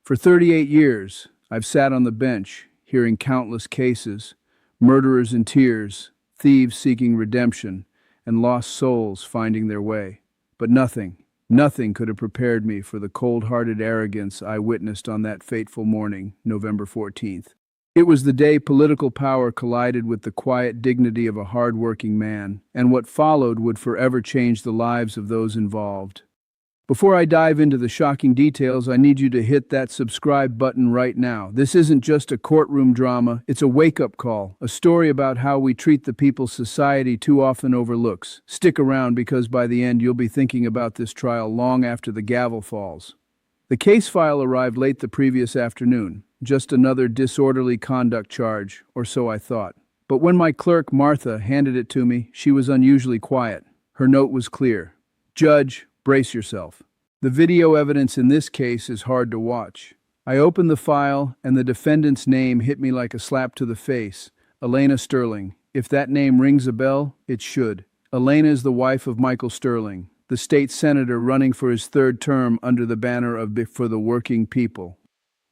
For 38 years, I've sat on the bench, hearing countless cases, murderers in tears, thieves seeking redemption, and lost souls finding their way. But nothing could have prepared me for the cold-hearted arrogance I witnessed on that fateful morning, November 14th. It was the day political power collided with the quiet dignity of a hard-working man, and what followed would forever change the lives of those involved. Before I dive into the shocking details, I need you to hit that subscribe button right now. This isn't just a courtroom drama, it's a wake-up call, a story about how we treat the people society too often overlooks. Stick around because by the end you'll be thinking about this trial long after the gavel falls. The case file arrived late the previous afternoon, just another disorderly conduct charge, or so I thought. But when my clerk, Martha, handed it to me, she was unusually quiet. Her note was clear. Judge, brace yourself. The video evidence in this case is hard to watch. I opened the file, and the defendant's name hit me like a slap to the face. Elena Sterling. If that name rings a bell, it should. Elena is the wife of Michael Sterling, the state senator running for his third term under the banner of For the Working People.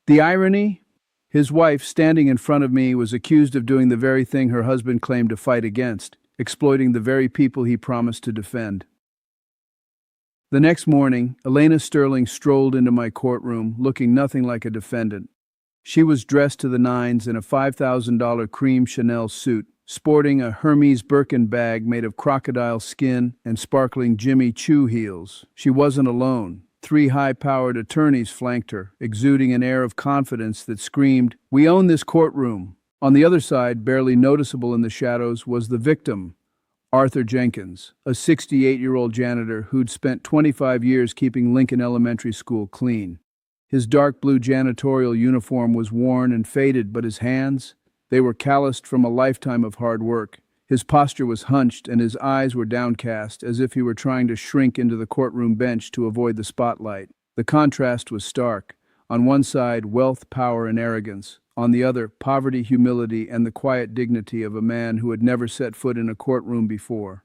The irony? His wife, standing in front of me, was accused of doing the very thing her husband claimed to fight against, exploiting the very people he promised to defend. The next morning, Elena Sterling strolled into my courtroom, looking nothing like a defendant. She was dressed to the nines in a $5,000 cream Chanel suit, sporting a Hermes Birkin bag made of crocodile skin and sparkling Jimmy Choo heels. She wasn't alone. 3 high-powered attorneys flanked her, exuding an air of confidence that screamed, "We own this courtroom." On the other side, barely noticeable in the shadows, was the victim, Arthur Jenkins, a 68-year-old janitor who'd spent 25 years keeping Lincoln Elementary School clean. His dark blue janitorial uniform was worn and faded, but his hands, they were calloused from a lifetime of hard work. His posture was hunched and his eyes were downcast, as if he were trying to shrink into the courtroom bench to avoid the spotlight. The contrast was stark. On one side, wealth, power, and arrogance. On the other, poverty, humility, and the quiet dignity of a man who had never set foot in a courtroom before.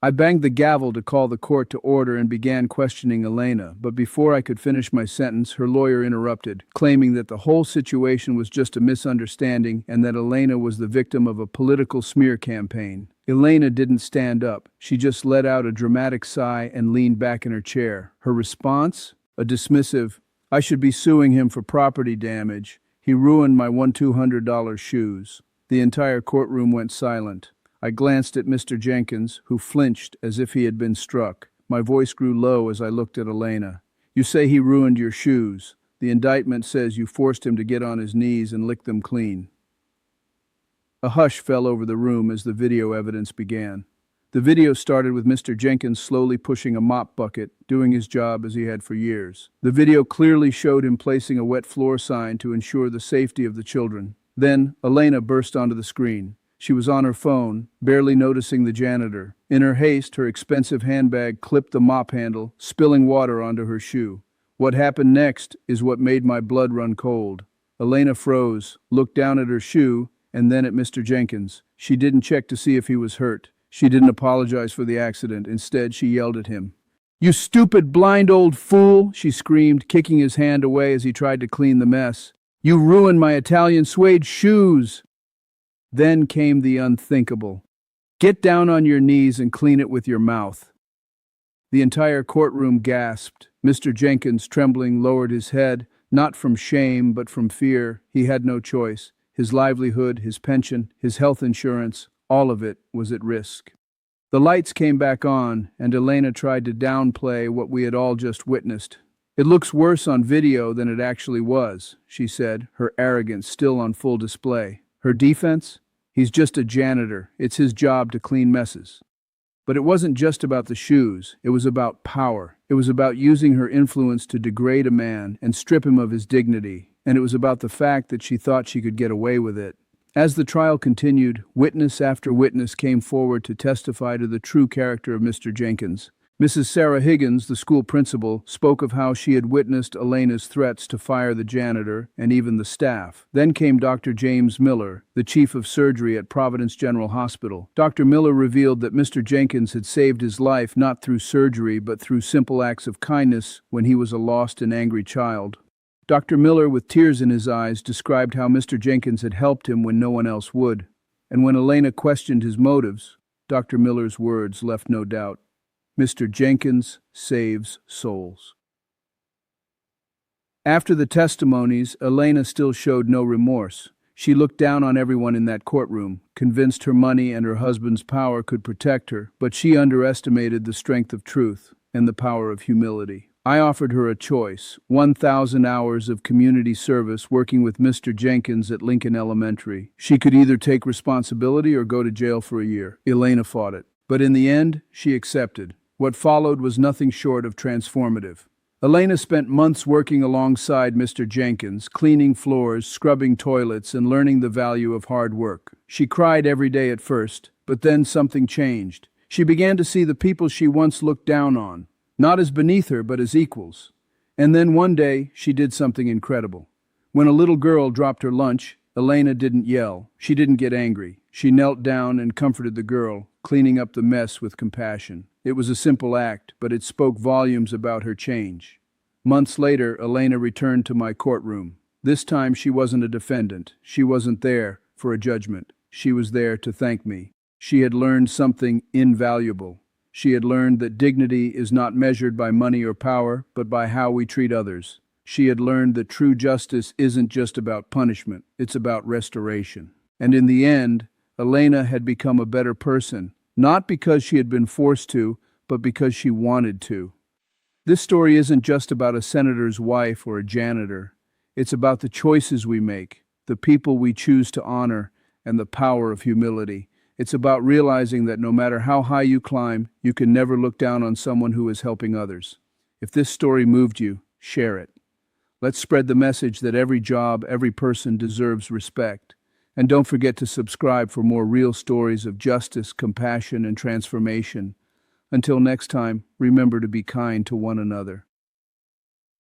I banged the gavel to call the court to order and began questioning Elena, but before I could finish my sentence, her lawyer interrupted, claiming that the whole situation was just a misunderstanding and that Elena was the victim of a political smear campaign. Elena didn't stand up. She just let out a dramatic sigh and leaned back in her chair. Her response? A dismissive, "I should be suing him for property damage. He ruined my $200 shoes." The entire courtroom went silent. I glanced at Mr. Jenkins, who flinched as if he had been struck. My voice grew low as I looked at Elena. "You say he ruined your shoes. The indictment says you forced him to get on his knees and lick them clean." A hush fell over the room as the video evidence began. The video started with Mr. Jenkins slowly pushing a mop bucket, doing his job as he had for years. The video clearly showed him placing a wet floor sign to ensure the safety of the children. Then, Elena burst onto the screen. She was on her phone, barely noticing the janitor. In her haste, her expensive handbag clipped the mop handle, spilling water onto her shoe. What happened next is what made my blood run cold. Elena froze, looked down at her shoe, and then at Mr. Jenkins. She didn't check to see if he was hurt. She didn't apologize for the accident. Instead, she yelled at him. "You stupid, blind old fool!" she screamed, kicking his hand away as he tried to clean the mess. "You ruined my Italian suede shoes!" Then came the unthinkable. "Get down on your knees and clean it with your mouth." The entire courtroom gasped. Mr. Jenkins, trembling, lowered his head, not from shame but from fear. He had no choice. His livelihood, his pension, his health insurance, all of it was at risk. The lights came back on, and Elena tried to downplay what we had all just witnessed. "It looks worse on video than it actually was," she said, her arrogance still on full display. Her defense? He's just a janitor. It's his job to clean messes. But it wasn't just about the shoes. It was about power. It was about using her influence to degrade a man and strip him of his dignity. And it was about the fact that she thought she could get away with it. As the trial continued, witness after witness came forward to testify to the true character of Mr. Jenkins. Mrs. Sarah Higgins, the school principal, spoke of how she had witnessed Elena's threats to fire the janitor and even the staff. Then came Dr. James Miller, the chief of surgery at Providence General Hospital. Dr. Miller revealed that Mr. Jenkins had saved his life not through surgery but through simple acts of kindness when he was a lost and angry child. Dr. Miller, with tears in his eyes, described how Mr. Jenkins had helped him when no one else would. And when Elena questioned his motives, Dr. Miller's words left no doubt. Mr. Jenkins saves souls. After the testimonies, Elena still showed no remorse. She looked down on everyone in that courtroom, convinced her money and her husband's power could protect her, but she underestimated the strength of truth and the power of humility. I offered her a choice: 1,000 hours of community service working with Mr. Jenkins at Lincoln Elementary. She could either take responsibility or go to jail for a year. Elena fought it, but in the end, she accepted. What followed was nothing short of transformative. Elena spent months working alongside Mr. Jenkins, cleaning floors, scrubbing toilets, and learning the value of hard work. She cried every day at first, but then something changed. She began to see the people she once looked down on, not as beneath her, but as equals. And then one day, she did something incredible. When a little girl dropped her lunch, Elena didn't yell. She didn't get angry. She knelt down and comforted the girl, cleaning up the mess with compassion. It was a simple act, but it spoke volumes about her change. Months later, Elena returned to my courtroom. This time she wasn't a defendant. She wasn't there for a judgment. She was there to thank me. She had learned something invaluable. She had learned that dignity is not measured by money or power, but by how we treat others. She had learned that true justice isn't just about punishment, it's about restoration. And in the end, Elena had become a better person, not because she had been forced to, but because she wanted to. This story isn't just about a senator's wife or a janitor. It's about the choices we make, the people we choose to honor, and the power of humility. It's about realizing that no matter how high you climb, you can never look down on someone who is helping others. If this story moved you, share it. Let's spread the message that every job, every person deserves respect. And don't forget to subscribe for more real stories of justice, compassion, and transformation. Until next time, remember to be kind to one another.